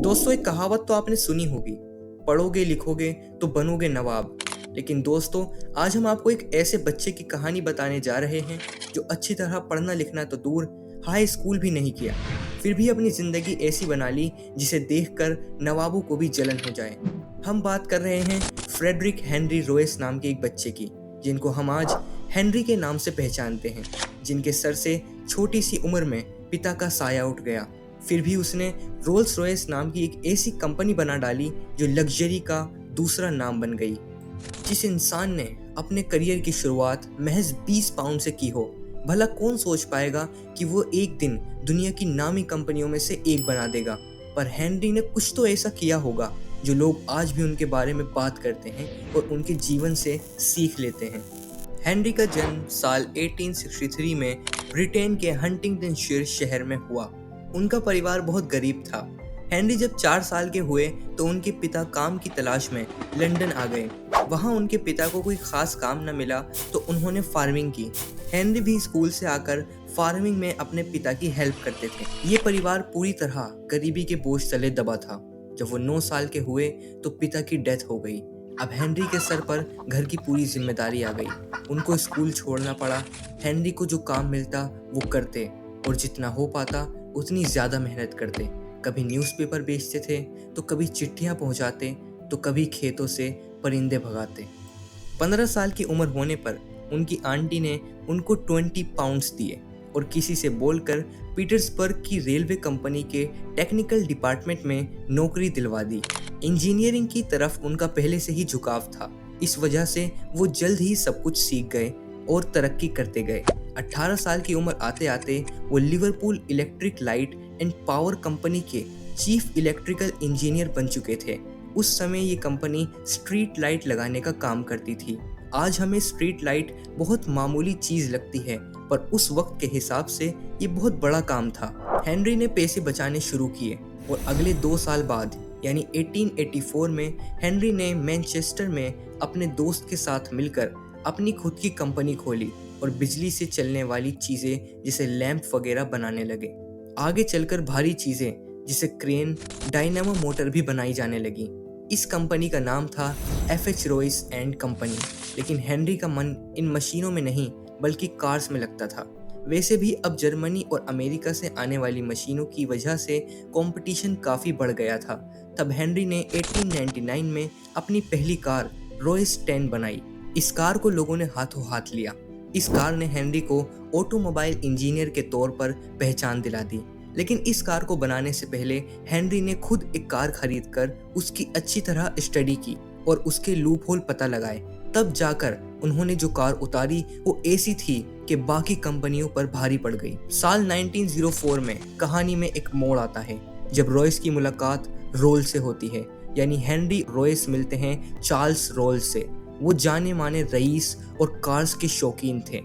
दोस्तों, एक कहावत तो आपने सुनी होगी, पढ़ोगे लिखोगे तो बनोगे नवाब। लेकिन दोस्तों, आज हम आपको एक ऐसे बच्चे की कहानी बताने जा रहे हैं जो अच्छी तरह पढ़ना लिखना तो दूर, हाई स्कूल भी नहीं किया, फिर भी अपनी ज़िंदगी ऐसी बना ली जिसे देखकर नवाबों को भी जलन हो जाए। हम बात कर रहे हैं फ्रेडरिक हेनरी रोयस नाम के एक बच्चे की, जिनको हम आज हेनरी के नाम से पहचानते हैं, जिनके सर से छोटी सी उम्र में पिता का साया उठ गया। फिर भी उसने रोल्स रॉयस नाम की एक ऐसी कंपनी बना डाली जो लग्जरी का दूसरा नाम बन गई। जिस इंसान ने अपने करियर की शुरुआत महज 20 पाउंड से की हो, भला कौन सोच पाएगा कि वो एक दिन दुनिया की नामी कंपनियों में से एक बना देगा। पर हेनरी ने कुछ तो ऐसा किया होगा जो लोग आज भी उनके बारे में बात करते हैं और उनके जीवन से सीख लेते हैं। हेनरी का जन्म साल 1863 में ब्रिटेन के हंटिंगटनशायर शहर में हुआ। उनका परिवार बहुत गरीब था। हेनरी जब 4 साल के हुए तो उनके पिता काम की तलाश में लंदन आ गए। वहाँ उनके पिता को कोई खास काम न मिला तो उन्होंने फार्मिंग की। हेनरी भी स्कूल से आकर फार्मिंग में अपने पिता की हेल्प करते थे। ये परिवार पूरी तरह गरीबी के बोझ तले दबा था। जब वो 9 साल के हुए तो पिता की डेथ हो गई। अब हेनरी के सर पर घर की पूरी जिम्मेदारी आ गई। उनको स्कूल छोड़ना पड़ा। हेनरी को जो काम मिलता वो करते और जितना हो पाता उतनी ज़्यादा मेहनत करते। कभी न्यूज़पेपर बेचते थे तो कभी चिट्ठियाँ पहुँचाते तो कभी खेतों से परिंदे भगाते। 15 साल की उम्र होने पर उनकी आंटी ने उनको 20 पाउंड्स दिए और किसी से बोलकर पीटर्सबर्ग की रेलवे कंपनी के टेक्निकल डिपार्टमेंट में नौकरी दिलवा दी। इंजीनियरिंग की तरफ उनका पहले से ही झुकाव था। इस वजह से वो जल्द ही सब कुछ सीख गए और तरक्की करते गए। 18 साल की उम्र आते आते वो Liverpool electric light and power company के चीफ इलेक्ट्रिकल इंजीनियर बन चुके थे। उस समय ये कंपनी स्ट्रीट लाइट लगाने का काम करती थी। आज हमें स्ट्रीट लाइट बहुत मामूली चीज लगती है, पर उस वक्त के हिसाब से ये बहुत बड़ा काम था। हेनरी ने पैसे बचाने शुरू किए और अगले 2 साल बाद यानी 1884 में हेनरी ने मैनचेस्टर में अपने दोस्त के साथ मिलकर अपनी खुद की कंपनी खोली और बिजली से चलने वाली चीज़ें जैसे लैंप वगैरह बनाने लगे। आगे चलकर भारी चीज़ें जैसे क्रेन, डायनामो मोटर भी बनाई जाने लगी। इस कंपनी का नाम था एफ.एच. Royce and company. लेकिन हेनरी का मन इन मशीनों में नहीं बल्कि कार्स में लगता था। वैसे भी अब जर्मनी और अमेरिका से आने वाली मशीनों की वजह से कंपटीशन काफ़ी बढ़ गया था। तब हेनरी ने 1899 में अपनी पहली कार रॉयस 10 बनाई। इस कार को लोगों ने हाथों हाथ लिया। इस कार ने हेनरी को ऑटोमोबाइल इंजीनियर के तौर पर पहचान दिला दी। लेकिन इस कार को बनाने से पहले हेनरी ने खुद एक कार खरीदकर उसकी अच्छी तरह स्टडी की और उसके लूप होल पता लगाए। तब जाकर उन्होंने जो कार उतारी वो ऐसी थी कि बाकी कंपनियों पर भारी पड़ गई। साल 1904 में कहानी में एक मोड़ आता है जब रॉयस की मुलाकात रोल से होती है। यानी हेनरी रॉयस मिलते हैं चार्ल्स रोल से। वो जाने माने रईस और कार्स के शौकीन थे।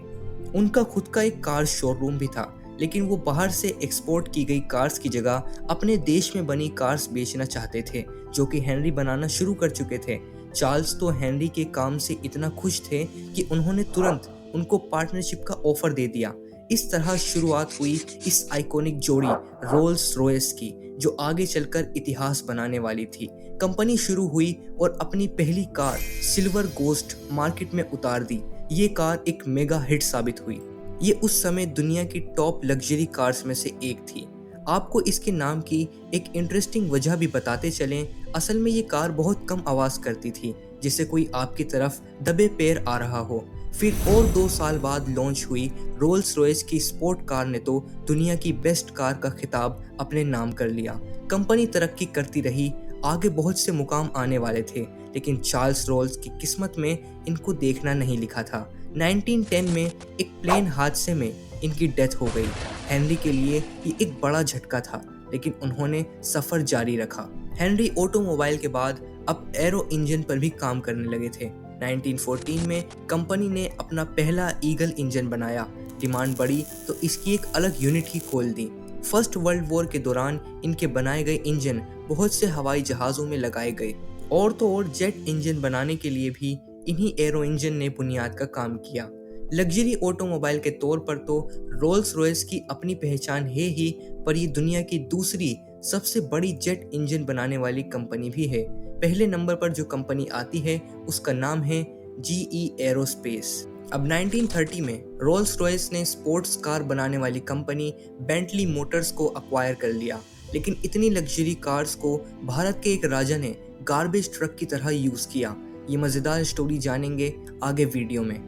उनका खुद का एक कार शोरूम भी था, लेकिन वो बाहर से एक्सपोर्ट की गई कार्स की जगह अपने देश में बनी कार्स बेचना चाहते थे, जो कि हेनरी बनाना शुरू कर चुके थे। चार्ल्स तो हेनरी के काम से इतना खुश थे कि उन्होंने तुरंत उनको पार्टनरशिप का ऑफर दे दिया। इस तरह शुरुआत हुई इस आइकॉनिक जोड़ी रोल्स रॉयस की, जो आगे चलकर इतिहास बनाने वाली थी। कंपनी शुरू हुई और अपनी पहली कार सिल्वर गोस्ट मार्केट में उतार दी। ये कार एक मेगा हिट साबित हुई। ये उस समय दुनिया की टॉप लग्जरी कार्स में से एक थी। आपको इसके नाम की एक इंटरेस्टिंग वजह भी बताते चलें। असल में ये कार बहुत कम आवाज़ करती थी, जिससे कोई आपकी तरफ दबे पैर आ रहा हो। फिर और 2 साल बाद लॉन्च हुई रोल्स रॉयस की स्पोर्ट कार ने तो दुनिया की बेस्ट कार का खिताब अपने नाम कर लिया। कंपनी तरक्की करती रही, आगे बहुत से मुकाम आने वाले थे, लेकिन चार्ल्स रोल्स की किस्मत में इनको देखना नहीं लिखा था। 1910 में एक प्लेन हादसे में इनकी डेथ हो गई। हेनरी के लिए ये एक बड़ा झटका था, लेकिन उन्होंने सफ़र जारी रखा। हेनरी ऑटोमोबाइल के बाद अब एरो इंजन पर भी काम करने लगे थे। 1914 में कंपनी ने अपना पहला ईगल इंजन बनाया। डिमांड बढ़ी तो इसकी एक अलग यूनिट ही खोल दी। फर्स्ट वर्ल्ड वॉर के दौरान इनके बनाए गए इंजन बहुत से हवाई जहाज़ों में लगाए गए। और तो और जेट इंजन बनाने के लिए भी इन्हीं एरो इंजन ने बुनियाद का काम किया। लग्जरी ऑटोमोबाइल के तौर पर तो रोल्स रॉयस की अपनी पहचान है ही, पर ये दुनिया की दूसरी सबसे बड़ी जेट इंजन बनाने वाली कंपनी भी है। पहले नंबर पर जो कंपनी आती है उसका नाम है GE एरोस्पेस। अब 1930 में रोल्स रॉयस ने स्पोर्ट्स कार बनाने वाली कंपनी बेंटली मोटर्स को अक्वायर कर लिया, लेकिन इतनी लग्जरी कार्स को भारत के एक राजा ने गार्बेज ट्रक की तरह यूज किया। ये मजेदार स्टोरी जानेंगे आगे वीडियो में।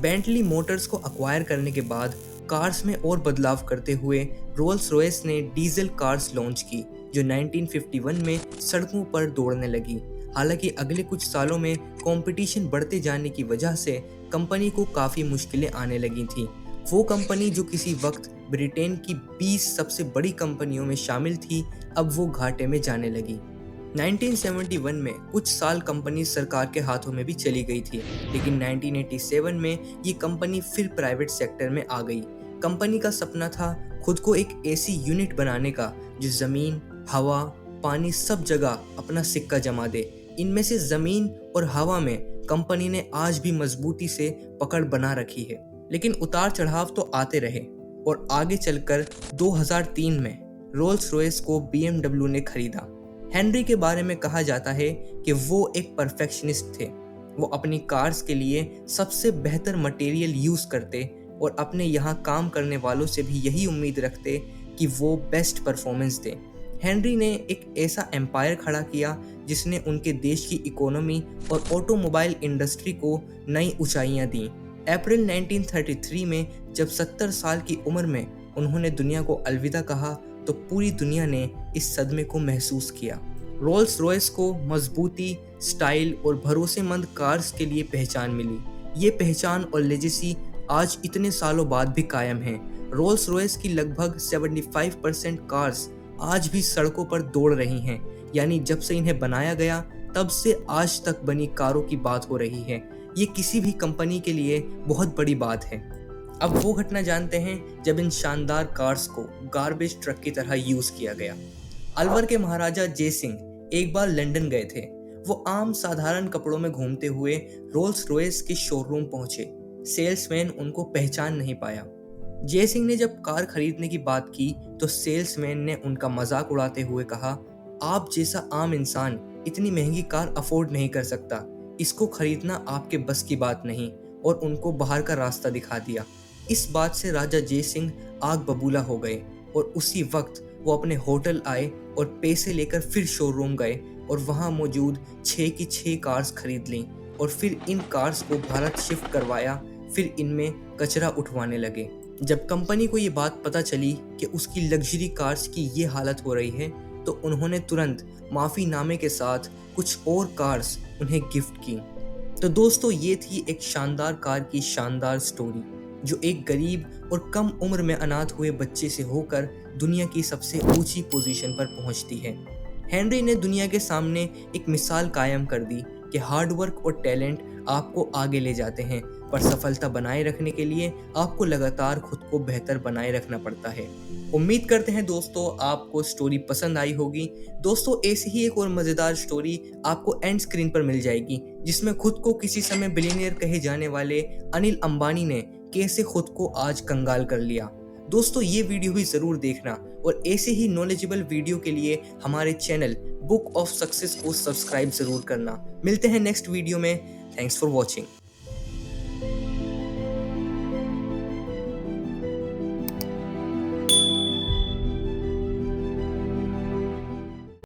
बेंटली मोटर्स को अक्वायर करने के बाद कार्स में और बदलाव करते हुए रोल्स रॉयस ने डीजल कार्स लॉन्च की, जो 1951 में सड़कों पर दौड़ने लगी। हालांकि अगले कुछ सालों में कंपटीशन बढ़ते जाने की वजह से कंपनी को काफ़ी मुश्किलें आने लगी थी। वो कंपनी जो किसी वक्त ब्रिटेन की 20 सबसे बड़ी कंपनियों में शामिल थी, अब वो घाटे में जाने लगी। 1971 में कुछ साल कंपनी सरकार के हाथों में भी चली गई थी, लेकिन 1987 में ये कंपनी फिर प्राइवेट सेक्टर में आ गई। कंपनी का सपना था खुद को एक ऐसी यूनिट बनाने का जो ज़मीन, हवा, पानी सब जगह अपना सिक्का जमा दे। इनमें से ज़मीन और हवा में कंपनी ने आज भी मजबूती से पकड़ बना रखी है, लेकिन उतार चढ़ाव तो आते रहे और आगे चलकर 2003 में रोल्स रॉयस को BMW ने खरीदा। हेनरी के बारे में कहा जाता है कि वो एक परफेक्शनिस्ट थे। वो अपनी कार्स के लिए सबसे बेहतर मटेरियल यूज़ करते और अपने यहाँ काम करने वालों से भी यही उम्मीद रखते कि वो बेस्ट परफॉर्मेंस दें। हेनरी ने एक ऐसा एम्पायर खड़ा किया जिसने उनके देश की इकोनॉमी और ऑटोमोबाइल इंडस्ट्री को नई ऊंचाइयां दी। अप्रैल 1933 में जब 70 साल की उम्र में उन्होंने दुनिया को अलविदा कहा तो पूरी दुनिया ने इस सदमे को महसूस किया। रोल्स रॉयस को मजबूती, स्टाइल और भरोसेमंद कार्स के लिए पहचान मिली। ये पहचान और लेजेसी आज इतने सालों बाद भी कायम है। रोल्स रॉयस की लगभग 75% कार्स आज भी सड़कों पर दौड़ रही हैं, यानी जब से इन्हें बनाया गया तब से आज तक बनी कारों की बात हो रही है। ये किसी भी कंपनी के लिए बहुत बड़ी बात है। अब वो घटना जानते हैं जब इन शानदार कार्स को गार्बेज ट्रक की तरह यूज किया गया। अलवर के महाराजा जय सिंह एक बार लंदन गए थे। वो आम साधारण कपड़ों में घूमते हुए रोल्स रॉयस के शोरूम पहुंचे। सेल्समैन उनको पहचान नहीं पाया। जय सिंह ने जब कार खरीदने की बात की तो सेल्समैन ने उनका मजाक उड़ाते हुए कहा, आप जैसा आम इंसान इतनी महंगी कार अफोर्ड नहीं कर सकता, इसको खरीदना आपके बस की बात नहीं, और उनको बाहर का रास्ता दिखा दिया। इस बात से राजा जय सिंह आग बबूला हो गए और उसी वक्त वो अपने होटल आए और पैसे लेकर फिर शोरूम गए और वहाँ मौजूद 6 की 6 कार्स खरीद लीं और फिर इन कार्स को भारत शिफ्ट करवाया। फिर इनमें कचरा उठवाने लगे। जब कंपनी को ये बात पता चली कि उसकी लग्जरी कार्स की ये हालत हो रही है तो उन्होंने तुरंत माफ़ीनामे के साथ कुछ और कार्स उन्हें गिफ्ट की। तो दोस्तों, ये थी एक शानदार कार की शानदार स्टोरी जो एक गरीब और कम उम्र में अनाथ हुए बच्चे से होकर दुनिया की सबसे ऊंची पोजीशन पर पहुंचती है। हेनरी ने दुनिया के सामने एक मिसाल कायम कर दी कि हार्डवर्क और टैलेंट आपको आगे ले जाते हैं, पर सफलता बनाए रखने के लिए आपको लगातार खुद को बेहतर बनाए रखना पड़ता है। उम्मीद करते हैं दोस्तों आपको स्टोरी पसंद आई होगी। दोस्तों, ऐसी ही एक और मज़ेदार स्टोरी आपको एंड स्क्रीन पर मिल जाएगी, जिसमें खुद को किसी समय बिलियनियर कहे जाने वाले अनिल अंबानी ने कैसे खुद को आज कंगाल कर लिया। दोस्तों, ये वीडियो भी ज़रूर देखना और ऐसे ही नॉलेजेबल वीडियो के लिए हमारे चैनल बुक ऑफ सक्सेस को सब्सक्राइब ज़रूर करना। मिलते हैं नेक्स्ट वीडियो में। Thanks for watching.